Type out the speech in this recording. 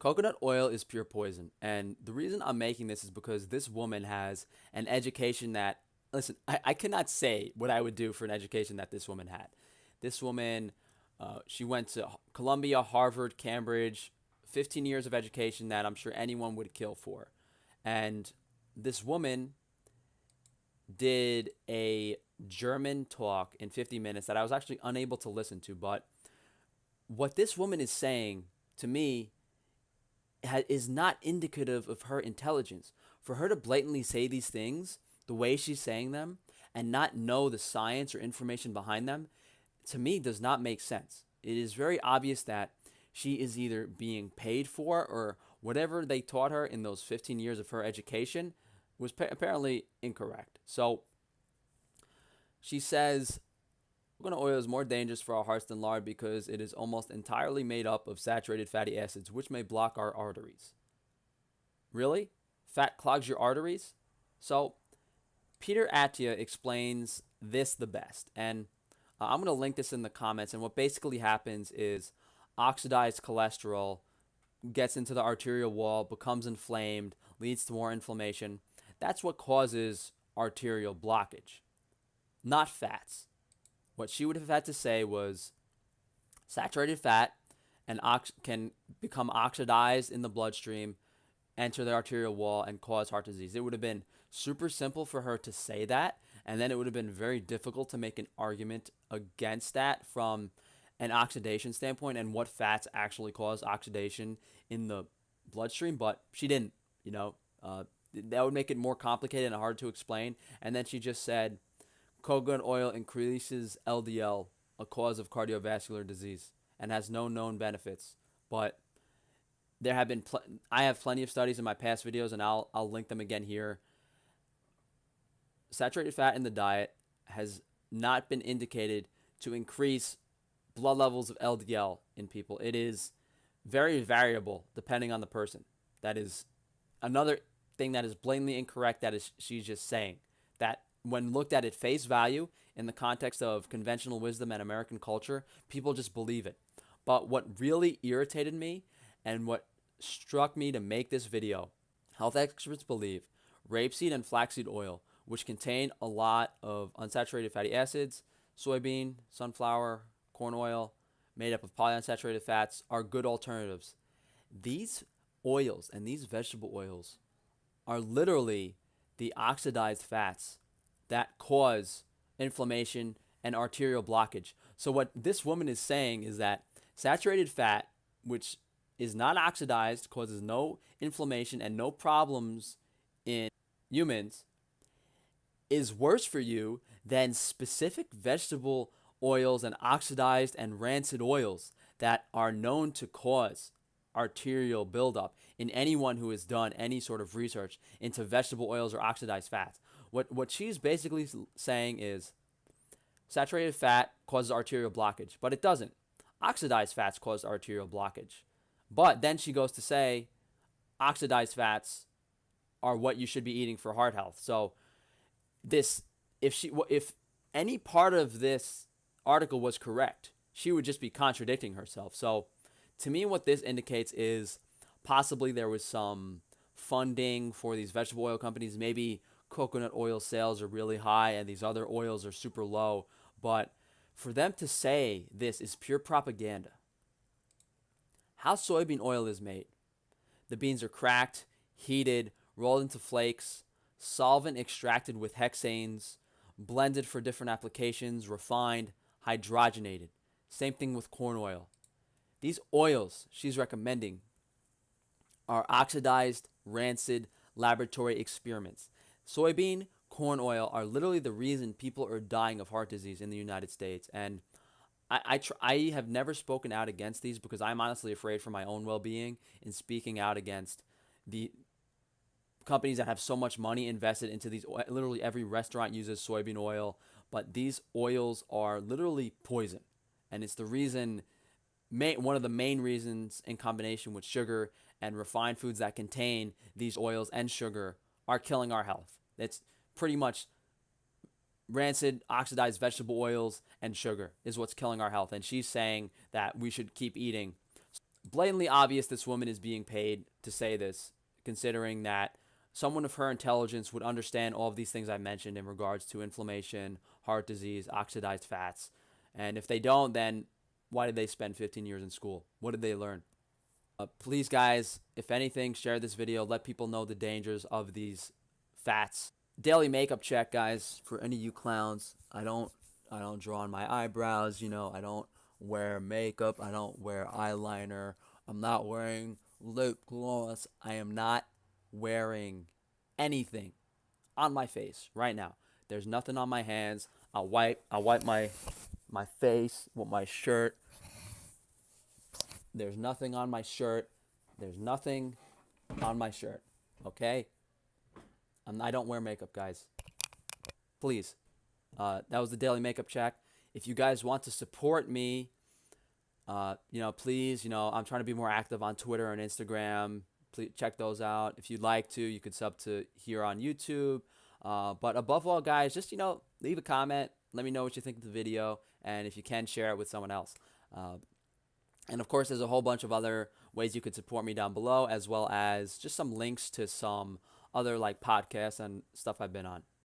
Coconut oil is pure poison. And the reason I'm making this is because this woman has an education that, listen, I cannot say what I would do for an education that this woman had. This woman, she went to Columbia, Harvard, Cambridge, 15 years of education that I'm sure anyone would kill for. And this woman did a German talk in 50 minutes that I was actually unable to listen to. But what this woman is saying to me is not indicative of her intelligence. For her to blatantly say these things the way she's saying them and not know the science or information behind them, to me, does not make sense. It is very obvious that she is either being paid for or whatever they taught her in those 15 years of her education was apparently incorrect. So she says coconut oil is more dangerous for our hearts than lard because it is almost entirely made up of saturated fatty acids, which may block our arteries. Really? Fat clogs your arteries? So, Peter Attia explains this the best. And I'm going to link this in the comments. And what basically happens is oxidized cholesterol gets into the arterial wall, becomes inflamed, leads to more inflammation. That's what causes arterial blockage, not fats. What she would have had to say was saturated fat and can become oxidized in the bloodstream, enter the arterial wall, and cause heart disease. It would have been super simple for her to say that, and then it would have been very difficult to make an argument against that from an oxidation standpoint and what fats actually cause oxidation in the bloodstream, but she didn't, that would make it more complicated and hard to explain. And then she just said, coconut oil increases LDL, a cause of cardiovascular disease, and has no known benefits. But there have been, I have plenty of studies in my past videos, and I'll link them again here. Saturated fat in the diet has not been indicated to increase blood levels of LDL in people. It is very variable depending on the person. That is another thing that is blatantly incorrect. That is, she's just saying that when looked at face value in the context of conventional wisdom and American culture, people just believe it. But what really irritated me and what struck me to make this video, health experts believe rapeseed and flaxseed oil, which contain a lot of unsaturated fatty acids, soybean, sunflower, corn oil, made up of polyunsaturated fats, are good alternatives. These oils and these vegetable oils are literally the oxidized fats that cause inflammation and arterial blockage. So what this woman is saying is that saturated fat, which is not oxidized, causes no inflammation and no problems in humans, is worse for you than specific vegetable oils and oxidized and rancid oils that are known to cause arterial buildup in anyone who has done any sort of research into vegetable oils or oxidized fats. What she's basically saying is saturated fat causes arterial blockage, but it doesn't. Oxidized fats cause arterial blockage. But then she goes to say oxidized fats are what you should be eating for heart health. So this, if any part of this article was correct, she would just be contradicting herself. So to me, what this indicates is possibly there was some funding for these vegetable oil companies. Maybe coconut oil sales are really high and these other oils are super low. But for them to say this is pure propaganda. How soybean oil is made. The beans are cracked, heated, rolled into flakes, solvent extracted with hexanes, blended for different applications, refined, hydrogenated. Same thing with corn oil. These oils she's recommending are oxidized, rancid laboratory experiments. Soybean, corn oil are literally the reason people are dying of heart disease in the United States. And I have never spoken out against these because I'm honestly afraid for my own well-being in speaking out against the companies that have so much money invested into these. Literally every restaurant uses soybean oil, but these oils are literally poison. And it's the reason, one of the main reasons in combination with sugar and refined foods that contain these oils and sugar are killing our health. It's pretty much rancid, oxidized vegetable oils and sugar is what's killing our health. And she's saying that we should keep eating blatantly obvious this woman is being paid to say this, considering that someone of her intelligence would understand all of these things I mentioned in regards to inflammation, heart disease, oxidized fats. And if they don't, then why did they spend 15 years in school? What did they learn? Please, guys, if anything, share this video. Let people know the dangers of these fats. Daily makeup check, guys. For any of you clowns, I don't draw on my eyebrows. I don't wear makeup. I don't wear eyeliner. I'm not wearing lip gloss. I am not wearing anything on my face right now. There's nothing on my hands. I wipe my face with my shirt. There's nothing on my shirt. There's nothing on my shirt. Okay? I don't wear makeup, guys. Please. That was the daily makeup check. If you guys want to support me, please, I'm trying to be more active on Twitter and Instagram. Please check those out. If you'd like to, you could sub to here on YouTube. But above all, guys, just, leave a comment. Let me know what you think of the video. And if you can, share it with someone else. And of course, there's a whole bunch of other ways you could support me down below, as well as just some links to some other like podcasts and stuff I've been on.